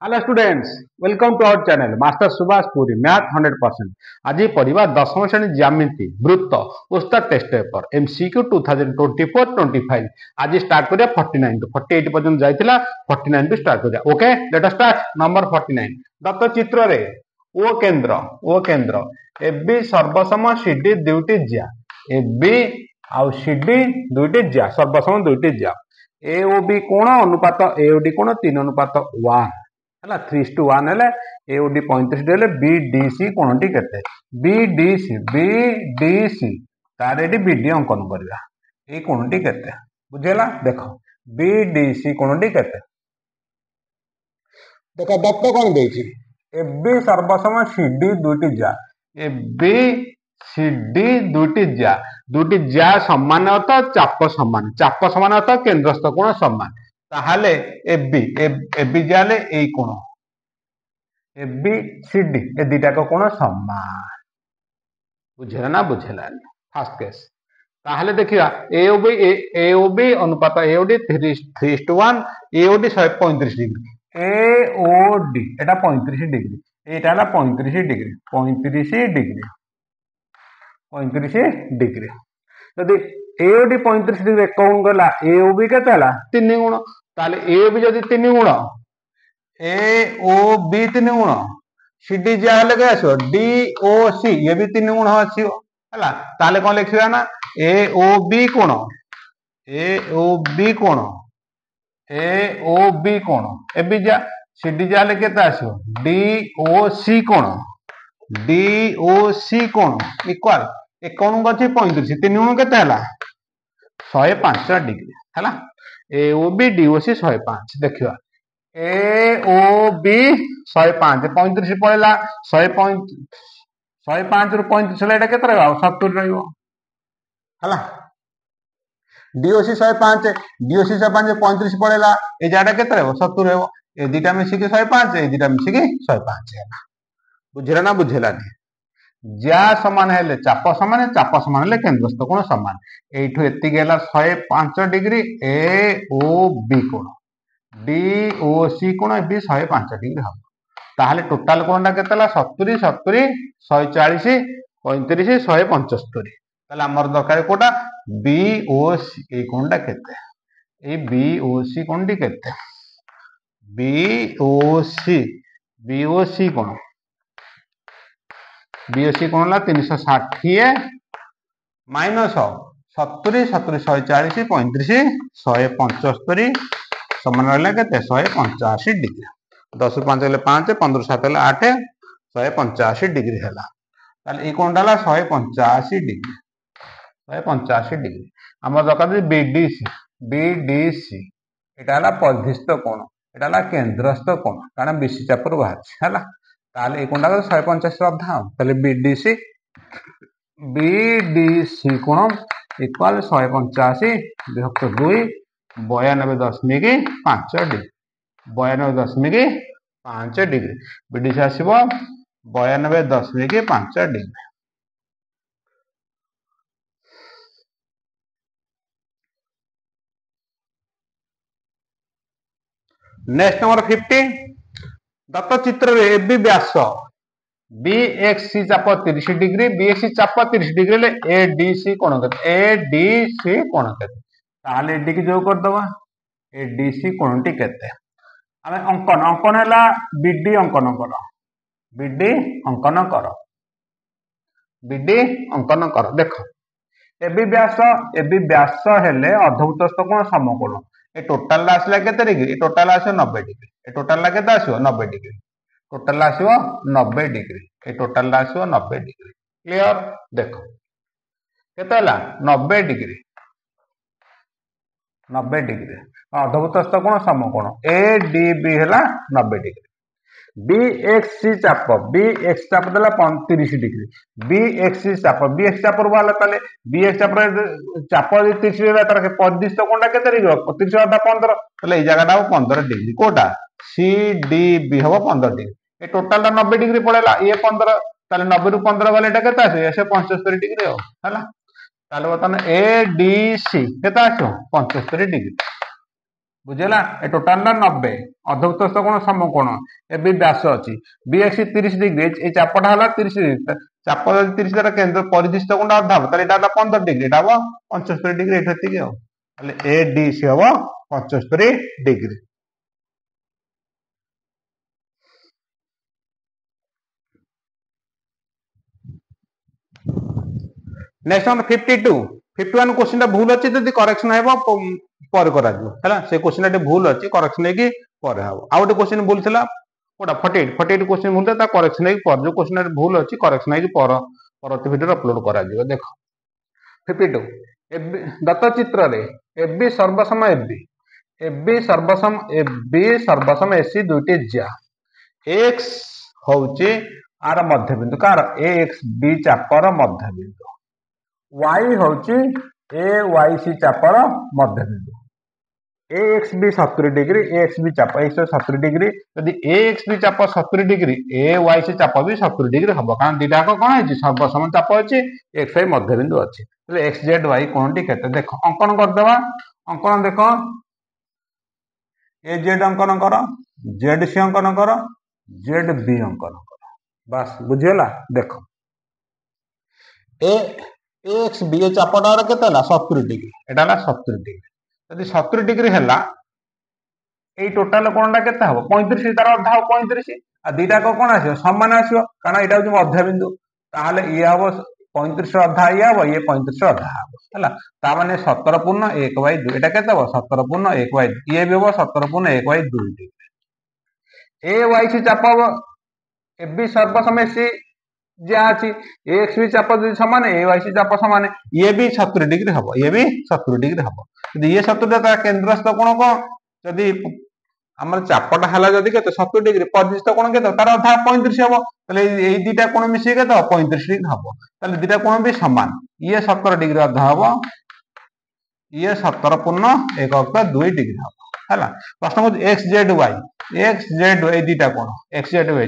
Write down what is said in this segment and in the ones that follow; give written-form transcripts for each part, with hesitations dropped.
Hello students, welcome to our channel master Subhash Puri math 100%। आज पढ़ा दशम श्रेणी ज्यामिति वृत्त पुस्तक टेस्ट पेपर एमसीक्यू 2024-25। आज स्टार्ट करिया 49 टू 48 पर्यंत जाइतिला, 49 टू स्टार्ट करिया। Okay, let us start. Number 49 दत्त चित्र रे ओ केंद्र एबी सर्वसम सीडी दुईटी ज्या एबी आउ सीडी दुईटी ज्या सर्वसम दुईटी ज्या ए ओ बी कोण अनुपात ए ओ डी कोण 3:1 है 3:1 है एओडी 35 हेले बीडीसी कोणटी केते बीडीसी तार एटी बीडी अंकन करबा ए कोणटी केते बुझेला। देखो बीडीसी कोणटी केते देखो दत्त कोन देछि एबी सर्वसम सीडी दुईटी जा एबी सीडी दुईटी जा समान अर्थ चाप समान अर्थ केंद्रस्थ कोण समान ताहले एबी एबी जाले ए कोण एबी सीडी ए दुईटा को कोण समान बुझेला ना बुझेला। फर्स्ट केस ताहले देखिया एओबी अनुपात एओडी 3:1 एओडी 135 डिग्री एओडी एटा 35 डिग्री एटा हला 35 डिग्री यदि एओडी 35 डिग्री कौन गला एओबी केते हला 3 गुण ताले एओबी जदी 3 गुण एओबी 3 गुण सीडी जा लगे आसो डीओसी ये भी 3 गुण आसीओ हला ताले कोन लिखिबा ना एओबी कोण एबी जा सीडी जा ले केते आसो डीओसी कोण इक्वल ए कोण गछि 35 3 गुण केते हला 105 डिग्री हला एओबी डीओसी 105 देखिवा एओबी 105 35 पड़ेला 105 रु 35 ले एटा केते रहबा 70 रहइबो हला डीओसी 105 35 पड़ेला ए जाडा केते रहबो 70 रहबो ए दिटा मिसी के 105 ए दिटा मिसी के 105 है बुझेला ना बुझेला नहीं ज्या समान है चाप समान है केंद्रस्थ कोण समान एठू एति गेला 105 डिग्री ए ओ बी कोण डीओसी कोण बी 105 डिग्री हम ताहले टोटल कोणटा केतला 70 140 35 175 ताहले हमर दरकार कोटा बीओसी ए कोणटा केते ए बीओसी कोणटी केते बीओसी कोण बीओसी कोण ला 360 माइनस 70 140 35 175 समान रहला केते 185 डिग्री 10 5 हेले 5 15 7 हेले 8 185 डिग्री हैला ताले ई कोणटा ला 185 डिग्री हमर दरकार बीडीसी एटा हला परिधिस्थ कोण एटा हला केंद्रस्थ कोण कारण बीसी चापर बाहर हैला ताले ए कोणटा 185 अधा ताले बीडीसी कोण इक्वल 185 विभक्त 2 92.5 डिग्री बीडीसी आसीबो 92.5 डिग्री। नेक्स्ट नंबर 50 दत्त चित्र रे एबी व्यास बीएक्सी चाप 30 डिग्री बीएक्सी चाप 30 डिग्री ले एडीसी कोण केते ताले एडी की जो कर दवा एडीसी कोणटी केते आमे अंकन हैला बीडी अंकन कर देखो एबी व्यास हेले अर्धवृत्तस्थ कोण समकोण ए टोटल ला आसला केते डिग्री ए टोटल आसो 90 डिग्री ए टोटल ला केते आसो 90 डिग्री टोटल आसो 90 डिग्री ए टोटल आसो 90 डिग्री क्लियर देखो केते हला 90 डिग्री अर्धवृत्तस्थ कोण समकोण एडीबी हला 90 डिग्री बीएक्सी चाप देला 30 डिग्री बीएक्सी चाप वाला ताले बीएक्स चाप 30 रे तार के परिधिस्थ कोणटा केते रे 30 अधा 15 ताले ए जगहटा 15 डिग्री कोटा सीडीबी हबो 15 डिग्री ए टोटल टा 90 डिग्री पड़ेला ये 15 ताले 90 रु 15 वाले एटा केते आसे ऐसे 75 डिग्री हो हला ताले बतन एडीसी केते आसो 75 डिग्री बुझेगा ए टोटाल 90 अर्धवृत्तस्थ कोण समकोण ए बी व्यास अच्छी बी एक्स 30 डिग्री ये चापटा है 30 डिग्री चाप 30 द्वारा केन्द्र परिधिस्थ कोण अधा हम 15 डिग्री हम 75 डिग्री ये ए डी सी हम 75 डिग्री। नेक्स्ट नंबर 52 51 क्वेश्चन भूल अच्छी जब करेक्शन है पर करा से क्वेश्चन भूल अच्छी करेक्शन है पर हम आउ गोटे क्वेश्चन भूल था कोटा 48 क्वेश्चन भूल था करेक्शन है पर जो क्वेश्चन भूल अच्छी करेक्शन है पर परवर्ती वीडियो अपलोड करा देख 52 दत्त चित्र रे एबी सर्वसम एबी सर्वसम एसी दुईटी ज्या एक्स होची आर मध्यबिंदु कार ए एक्स बी चापर मध्यबिंदु y होची ए वाई सी चापर मध्यबिंदु A X B 70 degree A X B चाप 170 डिग्री यदि ए एक्स बी चाप 70 डिग्री ए वाई सी चाप भी 70 डिग्री हम कारण दीटा कौन है सर्वसम चाप अच्छी एक्स वाई मध्यबिंदु अच्छी एक्स जेड वाई कौन टी केते देख अंकन करदेवा अंकन देख ए जेड अंकन कर जेड सी अंकन कर जेड बी अंकन कर बस बुझीगला देख ए एक्स बी चापटार के 70 डिग्री एटा 70 डिग्री यदि 70 डिग्री है टोटाल कोणटा के 35 तार अधा 35 आ दीटा कौन आस सामान आस कारण यहाँ हूँ मध्यबिंदु ताहले ये हम 35 अधा ये हम ये 35 अधा हम है मैंने 17 पूर्ण 1/2 एटा के 17 पूर्ण 1/2 ये भी हम 17 पूर्ण 1/2 डिग्री ए वाई सी चाप ए बी सर्वसम सी जहाँ अच्छी एक्स भी चाप सामान ए वाई सी चाप सामान ये भी 70 डिग्री हम ये भी 70 डिग्री हम यदि ये 70 केन्द्रस्थ कोण कौन जदि आम चापटा है जदि के 70 डिग्री परिधिस्थ कोण के तार अधा 35 हम दीटा कोण मिसे के 35 डिग्री हम दीटा कोण भी सामान ये 70 डिग्री अधा हम ये 17 पूर्ण 1/2 डिग्री हम है प्रश्न एक्स जेड वाई दीटा कोण एक्स जेड वाई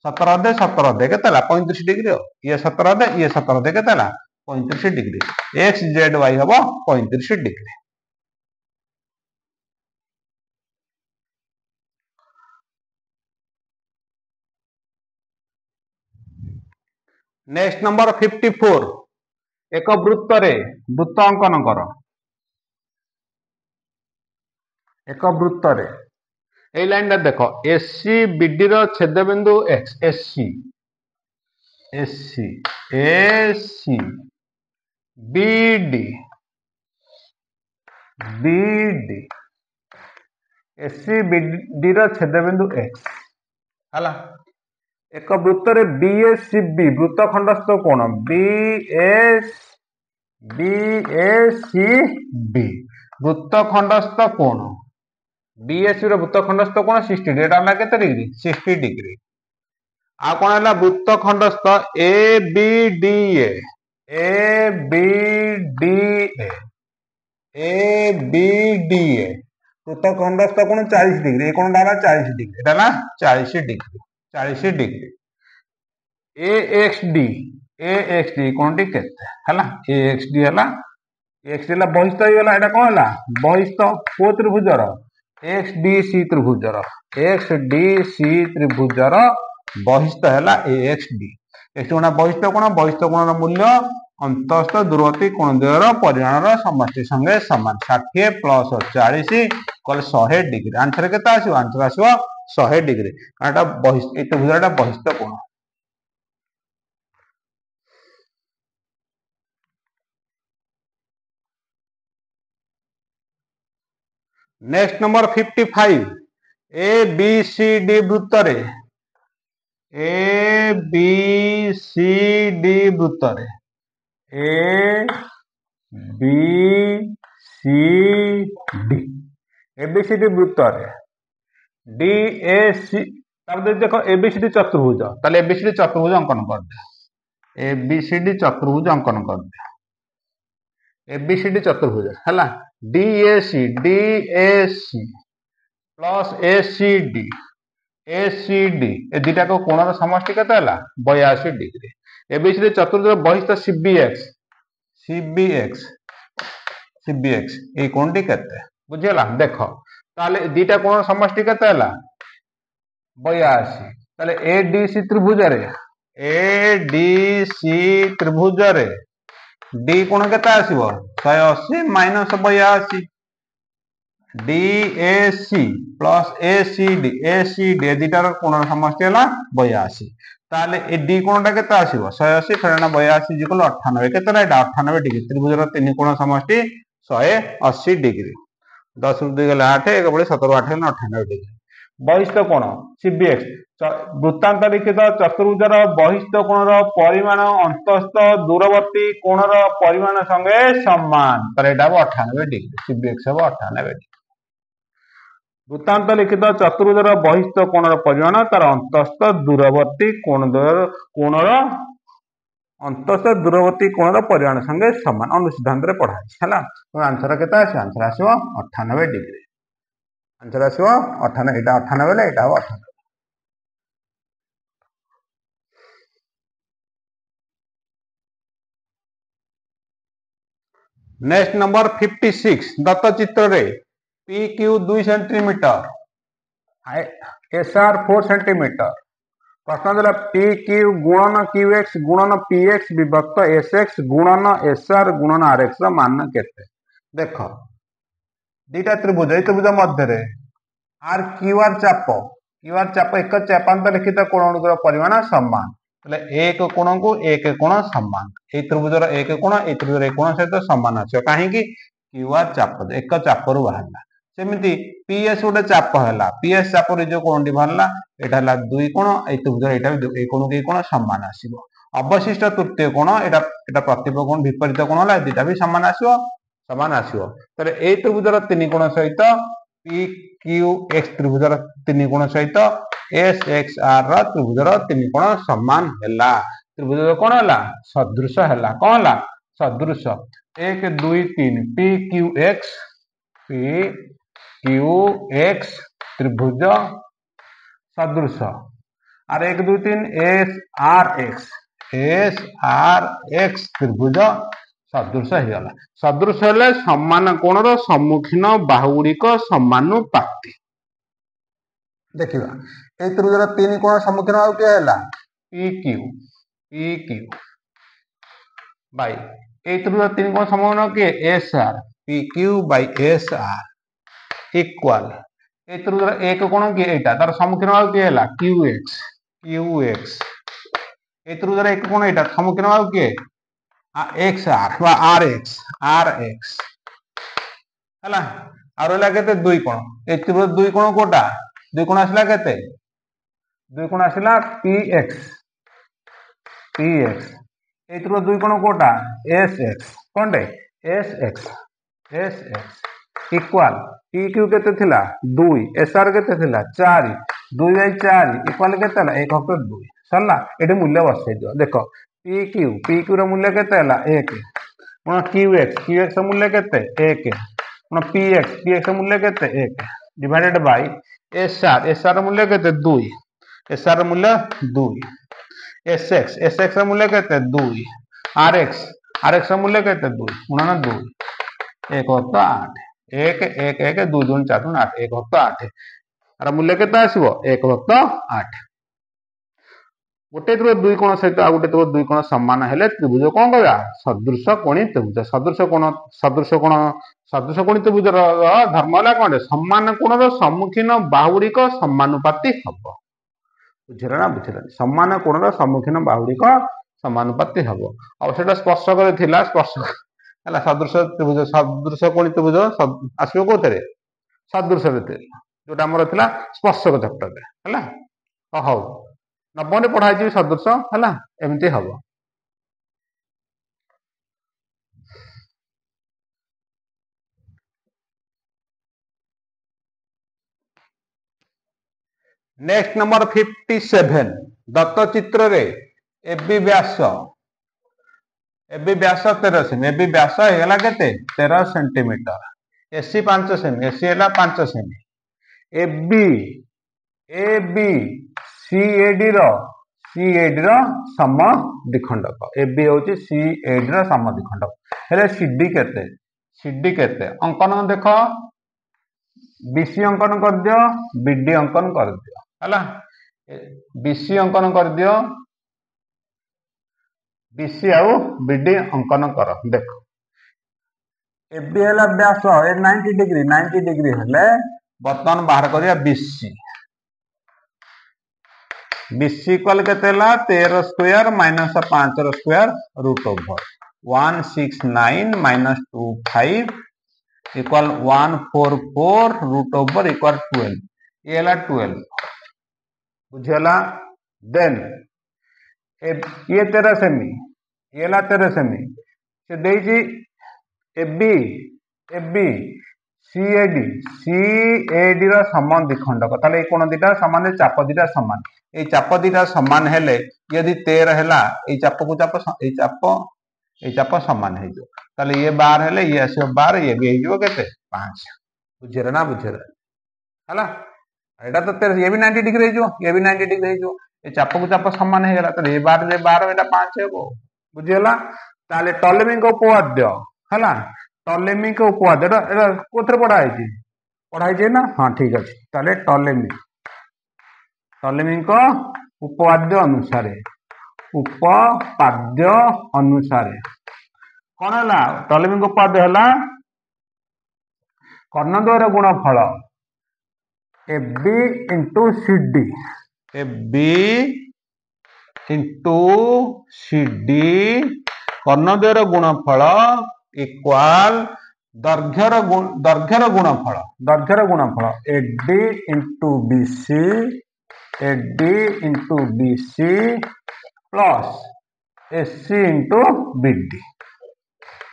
17 अधे के 35 डिग्री ये 17 अधे ये 17 अधे के 35 डिग्री एक्स जेड वाई हम 35 डिग्री। नेक्स्ट नंबर 54 एक वृत्त रे वृत्त अंकन कर एक वृत्त रे ए लाइन देख एसी बीडी रो छेदबिंदु X AC AC AC BD BD AC BD रो छेदबिंदु एक्स हला एक वृत्त रे बीएससीबी वृत्त खंडस्थ कोण बीएससीबी वृत्त खंडस्थ कोण बीएससी वृत्त खंडस्थ कोण 60 डिग्री एटा केते डिग्री 60 डिग्री आ कोण है वृत्त खंडस्थ A B D A B D A B D वृत्त खंडस्थ कोण 40 डिग्री कोण डाला 40 degree Etah 40 degree 40 degree A x D कौन टी केते हला ए एक्स डी हला एक्स डी ला बहिस्थ हो गला एटा कोन हला बहिस्थ को त्रिभुजर एक्स डी सी त्रिभुजर बहिस्थ हला ए एक्स डी कोण बहिस्थ कोण मूल्य अंतस्थ दूरवर्ती कोण द्वयर परिमाणर समष्टि संगे समान 60 प्लस 40 कल 100 डिग्री आंसर केते आसीबो आंसर आसीबो 100 डिग्री एटा बहिस्थ ए त्रिभुजटा बहिस्थ कोण। Next number 55 A B C D वृत्त रे ए बी सी डी वृत्त रे A B C D ABCD वृत्त रे डी ए सी देखो एबीसीडी चतुर्भुज ताले एबीसीडी चतुर्भुज अंकन कर दे एबीसीडी चतुर्भुज अंकन कर दे एबीसीडी चतुर्भुज है डीएसी प्लस एसीडी ए दुटा को कोण समष्टि केते 82 डिग्री एबीसीडी चतुर्भुज बहिस्थ सीबीएक्स ए कोण टी केते बुझेला देख ताले दीटा कोण समष्टि केते हला 82 ताले एडीसी त्रिभुज रे एडीसी त्रिभुज रे डी कोण केते आसीबो 180 minus 82 DAC plus ACD ACD ए दीटार कोण समष्टि हला 82 ताले ए डी कोणटा केते आसीबो 180 फेरना 82 इक्वल 98 केतेला एटा 98 डिग्री त्रिभुजर तीन कोण समष्टि 180 डिग्री 10 रु 2 गला 8 एक बळे 17 8 गला 98 डिग्री बहिष्ठ कोण सीबीएक्स वृत्तांत लिखित चतुर्भुजर बहिष्ठ कोणर परिमाण अंतस्थ दूरवर्ती कोणर परिमाण संगे समान तर एटा 98 डिग्री सीबीएक्स हो 98 डिग्री वृत्तांत लिखित चतुर्भुजर बहिष्ठ कोणर परिमाण तार अंतस्थ दूरवर्ती कोणर अंतस्थ दूरवर्ती कोणर परिमाण संगे समान अनुसिद्धांत रे पढ़ा है आंसर केते आसे आंसर आसीबो 98 डिग्री आंसर आसीबो 98 एटा 98 ले एटा 98 नेक्स्ट नंबर 56 दत्त चित्र रे PQ 2 सेंटीमीटर SR 4 सेंटीमीटर प्रश्न दिला PQ गुणन QX गुणन PX विभक्त SX गुणन SR गुणन RX मान केते देख दीटा त्रिभुज ए त्रिभुज मध्य रे QR चाप एक चापांत लिखित कोण गुर परिमाण समान तले एक कोण को एक कोण समान ए त्रिभुजर एक कोण ए त्रिभुजर एक कोण सहित समान आछो काहे कि QR चाप एक चाप रु बाहरला सेमिति PS गोटे चाप हला PS चाप रे जो कोणटी बाहरला एटा हला दुई कोण ए त्रिभुजर एटा ए कोण के कोण समान आसीबो अवशिष्ट तृतीय कोण एटा प्रतिप कोण विपरीत कोण हला दिटा भी समान आसीबो तले ए त्रिभुजर तीन कोण सहित PQX त्रिभुजर तीन कोण सहित SXR त्रिभुजर तीन कोण समान हला त्रिभुजर कोण हला सदृश हला कोन हला सदृश 1 2 3 PQX त्रिभुज सदृश और 1 2 3 SRX त्रिभुज सदृश होगा सदृश हेले समान कोणर सम्मुखीन बाहुगुड़िक समानुपाती देखिबा ए त्रिभुजर तीन कोण सम्मुखीन बाहु के हला PQ बाय ए त्रिभुजर तीन कोण सम्मुखीन के SR PQ by SR equal ए त्रिभुजर एक कोण के एटा तार सम्मुखीन बाहु के हला QX ए त्रिभुजर एक कोण एटा सम्मुखीन बाहु के XR बा RX हला आरो लागते दुई कोण ए त्रिभुज दुई कोण कोटा दुई कोण आसला केते दुई कोण आसला PX ए त्रिभुज दुई कोण कोटा SX कोनटे SX इक्वल PQ केते थिला 2 SR केते थिला 4 2 बाय 4 इक्वल केते हला 1 हक 2 सरला एटे मूल्य बसाइ दियो देखो PQ रो मूल्य केते हला 1 कोन QX रो मूल्य केते 1 कोन PX रो मूल्य केते 1 डिवाइडेड बाय SR रो मूल्य केते 2 SR रो मूल्य 2 SX रो मूल्य केते 2 RX रो मूल्य केते 2 गुणन 2 1 होता 8 1 1 1 2 2 4 8 1 होता 8 आर मूल्य केते आसीबो 1 होता 8 गोटे त्रिभुज दुई कोण सहित आ गोटे त्रिभुज दुई कोण समान हेले त्रिभुज कोन कहबा सदृश कोणी त्रिभुज सदृश कोणी त्रिभुजर धर्म हला कोन समान कोणर सम्मुखीन बाहुगुड़िक समानुपाती हबो बुझिरा समान कोणर सम्मुखीन बाहुगुड़िक समानुपाती हबो आ सेटा स्पर्शक रे थिला स्पर्शक हला सदृश कोणी त्रिभुज आसीबो कोथरे सदृश रे जोटा हमर थिला स्पर्शक चैप्टर रे हला हो नबने पढ़ाई जी सदृश हला एमती हबो नेक्स्ट नंबर 57 दत्त चित्र रे एबी व्यास 13 सेमी एबी व्यास हेला केते 13 सेंटीमीटर एसी 5 सेमी एसी हेला 5 सेमी एबी CAD रो सम द्विखंडक एबी होची CAD रो सम द्विखंडक हेले CD केते अंकन देखो बीसी अंकन कर दियो, बीडी अंकन कर दियो हला। बीसी अंकन कर दियो, बीसी आउ बीडी अंकन कर। देख एबी है व्यास ए 90 डिग्री, 90 डिग्री हेले बर्तमान बाहर करिया बीसी। बीसी इक्वल केते हला 13 स्क्वायर माइनस 5 रो स्क्वायर रूट ओवर 169 माइनस 25 इक्वल 144 रूट ओवर इक्वल 12। ये हला 12 बुझला। देन ये 13 सेमी, ये हला 13 सेमी से देजी एबी एबी सीएडी सीएडी रो समान द्विखंडक। ताले ए कोण दिटा समान, चाप दिटा समान। ए चाप दिटा समान हेले यदि 13 हैला ए चाप को चाप ए चाप समान हे जो। ताले ये 12 हेले ये आसी 12, ये भी हे जो केते 5। बुझरे ना बुझरे हला। एटा तो 13, ये भी 90 डिग्री हे जो, ये भी 90 डिग्री हे जो। ए चाप को चाप समान हे गेला तो ये 12 जे 12 एटा 5 हेबो। बुझियला। ताले टॉलेमी को उपपाद्य हला, टॉलेमी को उपपाद्य एटा कोथरे पढ़ा है ना। हाँ ठीक अच्छे। ताले टॉलेमी को उपपाद्य अनुसार, उपपाद्य अनुसार कौन है टॉलेमी को उपपाद्य है कर्णद्वयर गुणफल AB into CD, AB into CD कर्णद्वयर गुणफल इक्वाल दर्घ्यर गुणफल AD into BC, AD into BC plus SC into BD,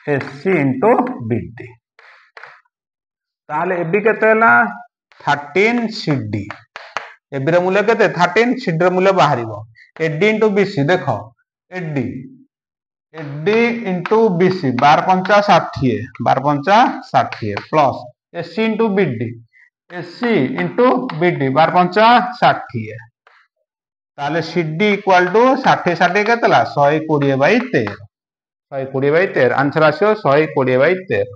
SC into BD. ताले एबी केते हला 13 सीडी, एबी रे मूल्य केते 13, सीडी रे मूल्य बाहरिबो। एडी इंटू बीसी देखो एडी इंटू बीसी 12 पंचा 60, 12 पंचा 60 plus SC into BD, SC into BD 12 पंचा 60। ताले सीडी इक्वल टू 60 60 केतला 120/13, 120/13 आंसर आसियो 120/13,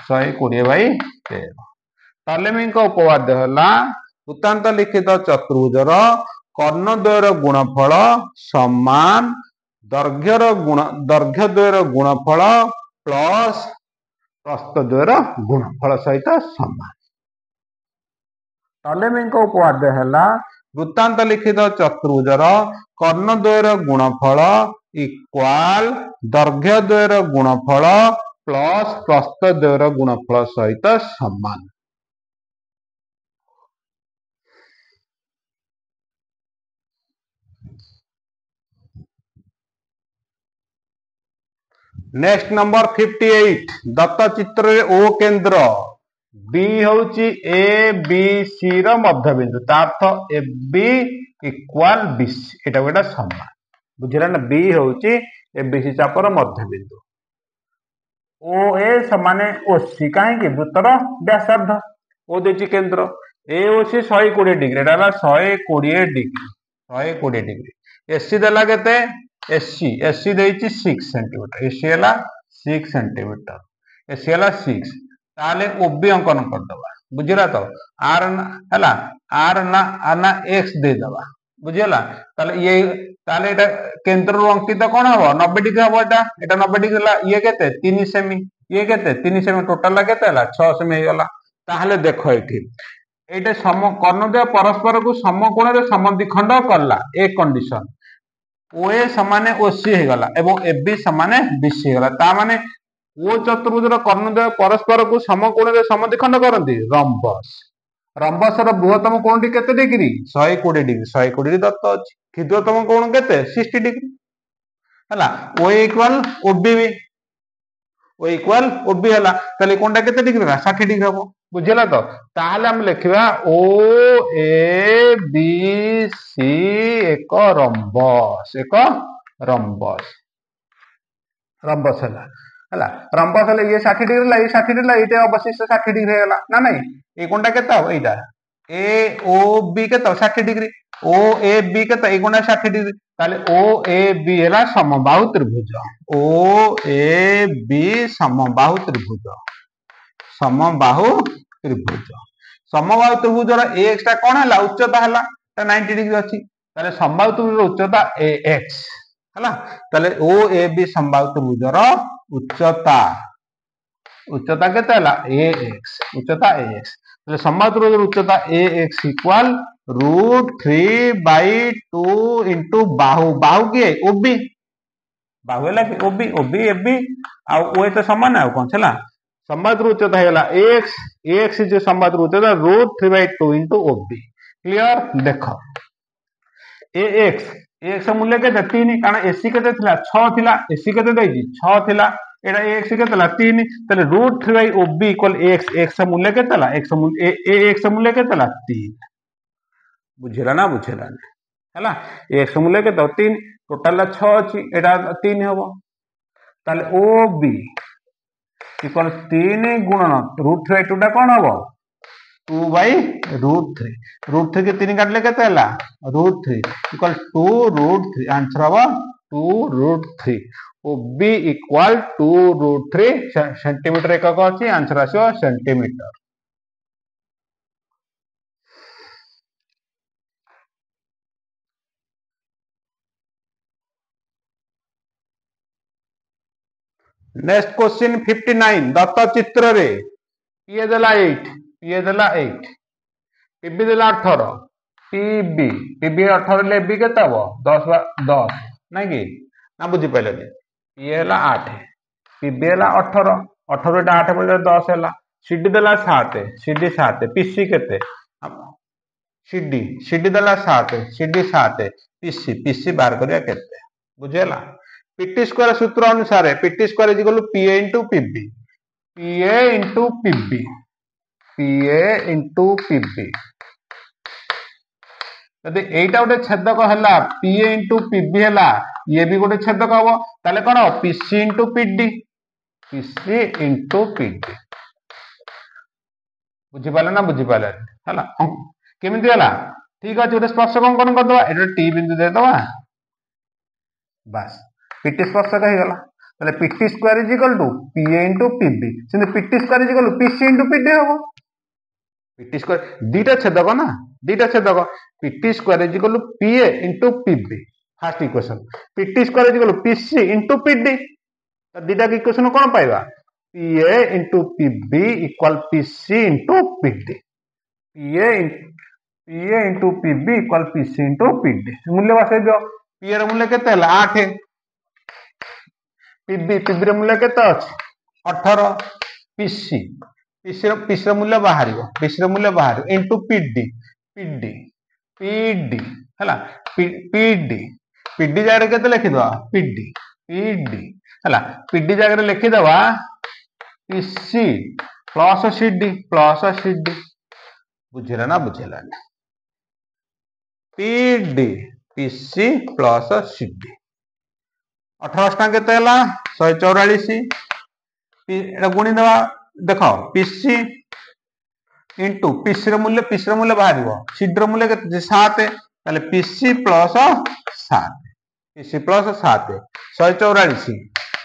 120/13। टॉलेमी को उपपाद्य हला वृत्तांत लिखित चतुर्भुजर कर्णद्वयर गुणफल समान दर्घ्यद्वयर गुणफल प्लस प्रस्थद्वयर गुणफल सहित समान। टॉलेमी को उपपाद्य हला वृत्तांत लिखित चतुर्भुजर कर्णद्वयर गुणफल इक्वाल दर्घ्यद्वयर गुणफल प्लस प्रस्थद्वयर गुणफल सहित समान। नेक्स्ट नंबर 58 दत्त चित्र ओ केंद्र बी होची ए बी सी रो मध्यबिंदु, तार्थ ए बी इक्वल बीसी, एटा गोटा समान। बुझिला ना। बी होची ए बी सी चापर मध्यबिंदु, ओ ए समान ओ सी काहे कि वृत्तर व्यासार्ध, ओ देची केंद्र ए ओ सी 120 डिग्री, एटा 120 डिग्री, 120 डिग्री। एसी देला केते एसी देइछि 6 सेंटीमीटर, एसी हला 6 सेंटीमीटर, एसी हला 6। ताले ओबी अंकन कर दबा। बुझिला तो आर हला आर ना एक्स दे दबा। बुझिला। ताले ये ताले एटा केंद्र रो अंकित कोन हबो 90 डिग्री हबो। एटा 90 डिग्री हला। ये केते 3 सेमी, ये केते 3 सेमी, टोटल केते हला 6 सेमी हे गला। ताहले देखो एठी एटा कर्णद्वय परस्पर को समकोण रे समद्विखंड करला, एक कंडीशन ओए समान ओसी हे गला एवं एबी समान बीसी हे गला। ता माने ओ चतुर्भुजर कर्णद्वय परस्पर को समकोण रे समद्विखंड करंती रंबस। रंबस रो बृहत्तम कोणटी केते डिग्री 120 डिग्री, 120 डिग्री दत्त अछि। क्षुद्रतम कोण केते 60 डिग्री हला। ओ इक्वल ओबी, ओ इक्वल ओबी हला। ताले कोणटा केते डिग्री 60 डिग्री हबो। बुझिला तो। ताहले हम लिखिबा ओ ए बी सी एक रंबस, एक रंबस, रंबस हला। रंबस हले ये 60 डिग्री ला, ये 60 डिग्री ला, ये अवशिष्ट 60 डिग्री हेला ना नहीं। ए कोणटा केते हो एटा ए ओ बी केते 60 डिग्री, ओ ए बी केते ए कोणटा 60 डिग्री। ताले ओ ए बी हेला समबाहु त्रिभुज, ओ ए बी समबाहु त्रिभुज, समबाहु त्रिभुज। समबाहु त्रिभुजर एक्स टा कौन है उच्चता है 90 डिग्री अच्छी ताले समबाहु त्रिभुजर उच्चता ए एक्स है ताले ओ ए बी समबाहु त्रिभुजर उच्चता उच्चता केते हला ए एक्स उच्चता ए एक्स ताले समबाहु त्रिभुजर उच्चता ए एक्स इक्वल √3/2 इनटू बाहु बाहु के ओबी बाहु है कि ओबी ओबी एबी आ ओ तो समान है कौन छला समबाहु उच्चता है एक्स एक्स जो समबाहु उच्चता √3/2 इनटू ओबी क्लियर देखो ए एक्स मूल्य केते 3 कारण एसी केते थिला 6 थिला एसी केते दैछि 6 थिला एटा एक्स केते ला 3 तले √3/OB इक्वल एक्स एक्स मूल्य केते ला एक्स मूल्य ए एक्स मूल्य केते ला 3 बुझिला ना हला एक्स मूल्य केते 3 टोटल 6 अछि एटा 3 हबो ताले OB इक्वल 3 गुणन √3/2 टा कोन हबो 2/√3 √3 के 3 काटले केते हला √3 इक्वल 2√3 आंसर हबो 2√3 OB इक्वल 2√3 सेंटीमीटर एकक अछि आंसर आसो सेंटीमीटर नेक्स्ट क्वेश्चन 59 दत्त चित्र रे पीए देला 8 पीए देला 8 पीबी देला 18 पीबी पीबी 18 ले बी केते हबो 10 नै कि ना बुझी पइले पीए हला 8 पीबी हला 18 18 टा 8 बोले 10 हला सीडी देला 7 सीडी 7 पीसी केते सीडी सीडी देला 7 सीडी 7 पीसी पीसी बाहर करिया केते बुझेला पीटी स्क्वायर सूत्र अनुसार PT square is equal to PA into PB PA into PB PA into PB यदि एटा गोटे छेदक हला पीए इनटू पीबी हला ये भी गोटे छेदक हबो ताले कोन PC into PD PC into PD बुझी पाले ना बुझी पाले हला केमिति हला ठीक अछि गोटे स्पर्शक अंकन कर दवा एटा टी बिंदु दे दवा बस पीटी स्पर्शक हो गला ताले PT square is equal to PA into PB सेंते PT square is equal to PC into PD हो पीटी स्क्वायर दीटा छेदक ना दीटा छेदक PT square is equal to PA into PB first equation PT square is equal to PC into PD तो दीटा के इक्वेशन कोन पाइबा PA into PB equal PC into PD PA into PB equal PC into PD मूल्य बसाइ दियो पीए र मूल्य केते हला 8 पीबी पीबी रे मूल्य केते अछि 18 पीसी पीसी रे मूल्य बाहरियो पीसी रे मूल्य बाहर इनटू पीडी पीडी पीडी हला पीडी पीडी जागे केते लिखि दवा पीडी पीडी हला पीडी जागे लिखि दवा पीसी प्लस सीडी बुझिला ना बुझिला पीडी पीसी प्लस सीडी 18 टा केते हला 144 एटा गुणी देवा देखो पीसी इनटू पीसी रे मूल्य बाहरिबो सीडी रे मूल्य केते 7 ताले PC plus 7 PC plus 7 144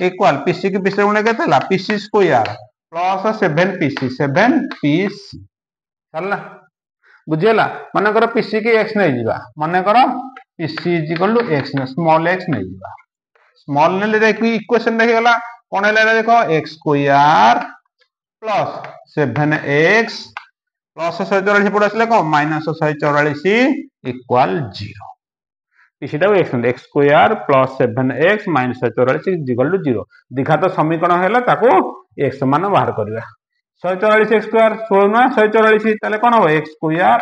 equal PC की पीसी रे मूल्य केते हला पीसी स्क्वायर प्लस 7 पीसी चलना बुझिला माने करो पीसी की x नै जिबा माने करो PC is equal to x नै स्मॉल x नै जिबा स्मॉल ने देखि इक्वेशन देखि गला कोन हैला देखो x square plus 7x plus 144 पड़ आसले को माइनस 144 इक्वल 0 पीसीटा x square plus 7x minus 144 equal to 0 दिखात समीकरण हैला ताको x मान बाहर करबा 144 x स्क्वायर 16 ना 144 ताले कोन हो x square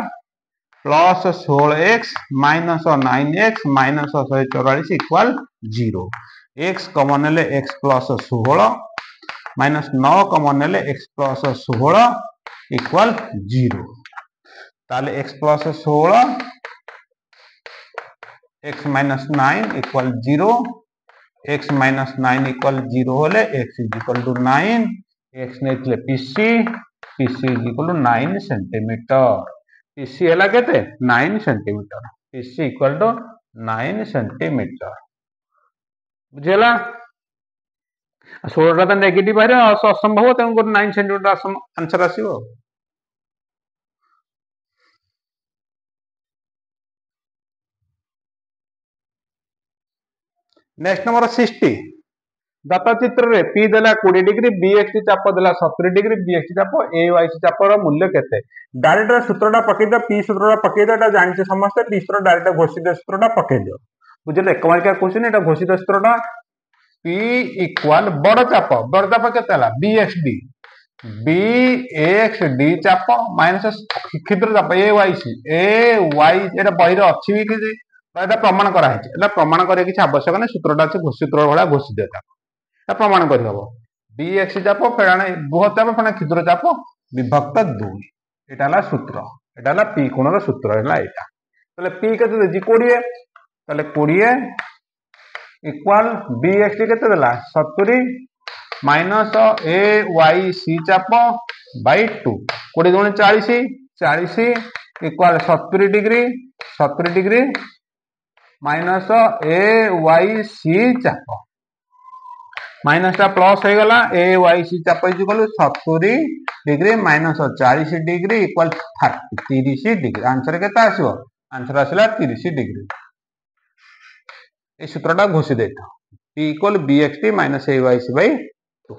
plus 16x minus 9x minus 144 equal 0 x common ले x प्लस 16 माइनस 9 कॉमन ले x प्लस 16 इक्वल 0 ताले x plus 16 x minus 9 equal 0 x minus 9 equal 0 होले x is equal to 9 x नेतले pc pc is equal to 9 centimetre pc हला केते 9 centimetre pc equal to 9 centimetre बुझेला 16 टा negative बारे असंभव त 9 सेंटीमीटर आंसर आसीबो नेक्स्ट नंबर 60 दत्त चित्र रे पी देला 20 डिग्री बीएक्सटी चाप देला 70 डिग्री बीएक्सटी चाप ए वाईसी चापर मूल्य केते डायरेक्ट सूत्रटा पकई दो पी सूत्रटा पकई दो एटा जानिछे समस्त पी सूत्र डायरेक्ट घोषित सूत्रटा पकई दियो बुझले एक मार्किया क्वेश्चन एटा घोषित सूत्रटा पी इक्वल बड़ चाप केते हला बीएक्सडी बीएक्सडी चाप माइनस क्षुद्र चाप ए वाई एटा बहिर अछि भी कि एटा प्रमाण करा है एटा प्रमाण करे किछि आवश्यक नै सूत्रटा अछि सूत्र भला घोषित एटा प्रमाण कर बीएक्स चाप फेराने बृहत चाप फेराने क्षुद्र चाप विभक्त 2 एटा सूत्र एटा पी कोणर सूत्र है पी के 20 ताले 20 इक्वल बीएक्स केते देला 70 माइनस ए वाई सी चाप बाई 2 20 गुणे 40 equal 70 degree minus A Y C चाप माइनस टा प्लस हो गला ए वाई सी चाप equal 70 degree minus 40 degree equal 30 degree answer केते आसीबो आंसर आसला 30 डिग्री ए सूत्रटा घोषित देता p इक्वल bxt minus A Y C by 2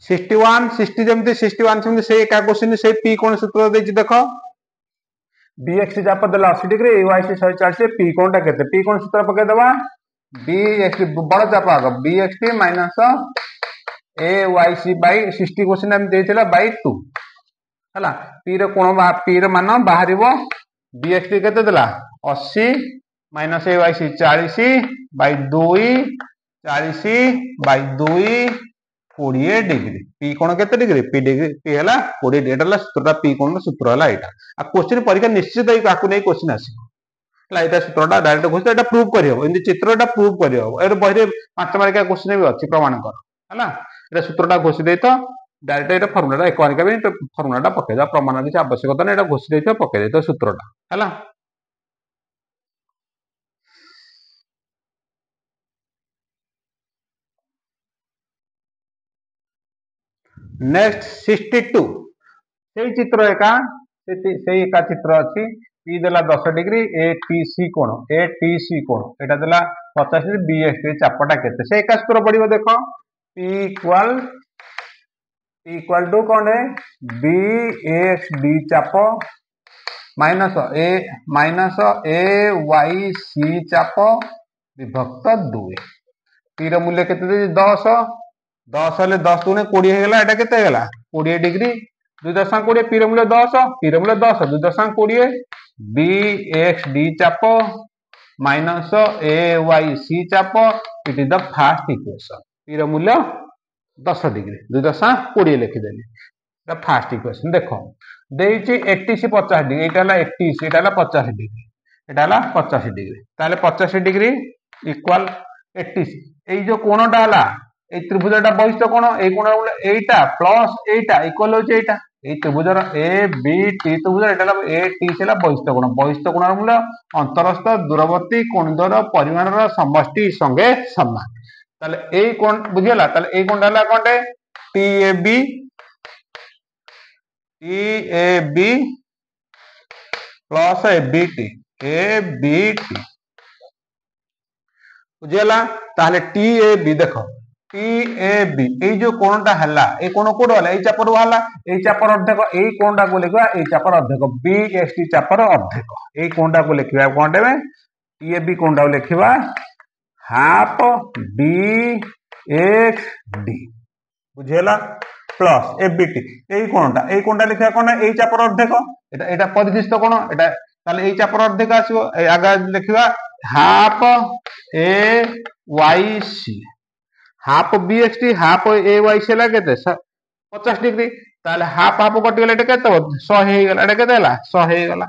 61 60 जमते 61 सेमते से एका क्वेश्चन से p कोन सूत्र देछि देखो bxt चाप देला 80 डिग्री ए वाई सी 140 p कोनटा केते p कोन सूत्र पके दबा bxt बड़ चाप आग bxt minus A Y C by 60 question हम देथिला बाई 2 हला p रे कोन p रे मान बाहरिबो bxt केते देला 80 minus A Y C 40 by 2 40 by 2 20 degree P कोण केते डिग्री पी डिग्री पी हला 20 डिग्री एटा सूत्रटा पी कोण सूत्र हला एटा आ क्वेश्चन परीक्षा निश्चित ही काकू नै क्वेश्चन आसी हला एटा सूत्रटा डायरेक्ट घोषित एटा प्रूव करियो एंदी चित्रटा प्रूव करियो एटा बहिरे 5 मार्किया क्वेश्चन भी अछि प्रमाण कर हला एटा सूत्रटा घोषित देतो डायरेक्ट एटा फार्मूलाटा एक मार्किया भी फार्मूलाटा पके दा प्रमाण किछ आवश्यकता नै एटा घोषित देतो पके देतो सूत्रटा हला नेक्स्ट 62 सेही चित्र एका सेही एका चित्र अछि p देला 10 डिग्री एटीसी कोण एटा देला 50 डिग्री बीएक्स चापटा केते से एका सूत्र पडिबो देखो p इक्वल टू कोन है bxd चाप माइनस ए वाई सी चाप विभक्त 2 p ର मूल्य केते दे 10 10 हेले 10 गुणे 20 हे गेला एटा केते गेला 20 डिग्री 2.20 पी रो मूल्य 10 2.20 bxd चाप माइनस ए वाई सी चाप it is the first equation P रो मूल्य 10 डिग्री 2.20 लिखि देली द फर्स्ट इक्वेशन देखो देइची 80 50 डिग्री एटा ला 80 एटा ला 50 डिग्री एटा ला 50 डिग्री ताले 50 डिग्री इक्वल 80 ए जो कोणटा हला ए त्रिभुजटा बहिष्ठ कोण ए कोण एटा प्लस एटा इक्वल होचे एटा ए त्रिभुजर ए बी टी त्रिभुज एटा ए टी सेला बहिष्ठ कोणर मूल्य अंतरस्थ दूरवर्ती कोणर परिमाणर समष्टि संगे समान ताले ए कोण बुझियला ताले ए कोणटा हला कोनटे T A B plus A B T बुझियला ताले टी ए बी देखो टी ए बी ए जो कोणटा हला ए कोण कोड हला ए चापर वाला ए चापर अर्धक ए कोणटा को लिखवा ए चापर अर्धक बी एस टी चापर अर्धक ए कोणटा को लिखवा कोण देबे टी ए बी कोणटा को लिखवा हाफ बी एक्स डी बुझियला plus A B T A कोणटा लिखवा कोण ए चापर अर्धक एटा एटा परिशिष्ट कोण एटा ताले ए चापर अर्धक आसीबो ए आगा लिखवा हाफ ए वाई सी हाफ बीएक्सटी हाफ ए वाई सी ला केते 50 डिग्री ताले हाफ हाफ कट गेले एटा केते 100 हे गेला एटा केते हला 100 हे गेला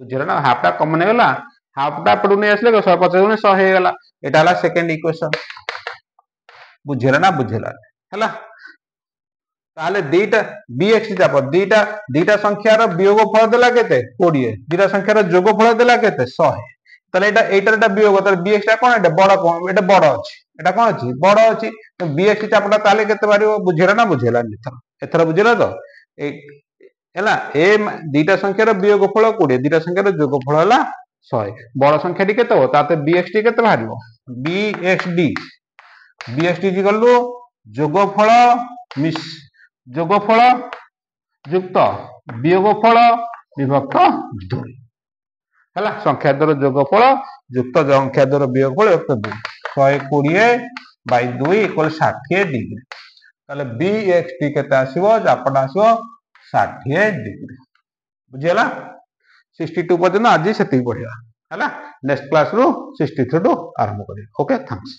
बुझिरा ना हाफ टा कॉमन हे गेला हाफ टा पडु नै आसले 150 गुणे 100 हे गेला एटा हला सेकंड इक्वेशन बुझिरा ना हला ताले दीटा बीएक्सटी चाप दीटा संख्यार वियोगफल देला केते 20 दीटा संख्यार जोगफल देला केते 100 ताले एटा वियोग ताले बीएक्स टा कोन एटा बड़ अछि एटा कोन अछि बड़ अछि तो बीएक्स चापटा ताले केते बारियो बुझिरा ना एथरा बुझिला तो है ए दीटा संख्यार वियोगफल 20 दीटा संख्यार जोगफल है 100 बड़ संख्याटी केते हो ताते बीएक्सटी केते बाहरिबो बीएक्सटी गलु जोगफल मिस जोगफल युक्त वियोगफल विभक्त 2 है संख्या द्वारा जोगफल युक्त संख्या द्वारा वियोगफल विभक्त 2 120 बाय 2 इक्वल 60 डिग्री ताले बीएक्सटी केते आसीबो जापटा आसीबो 60 डिग्री बुझिला 62 पर्यंत आज से पढ़िया है नेक्स्ट क्लास रो 63 टू आरंभ करिया ओके थैंक्स।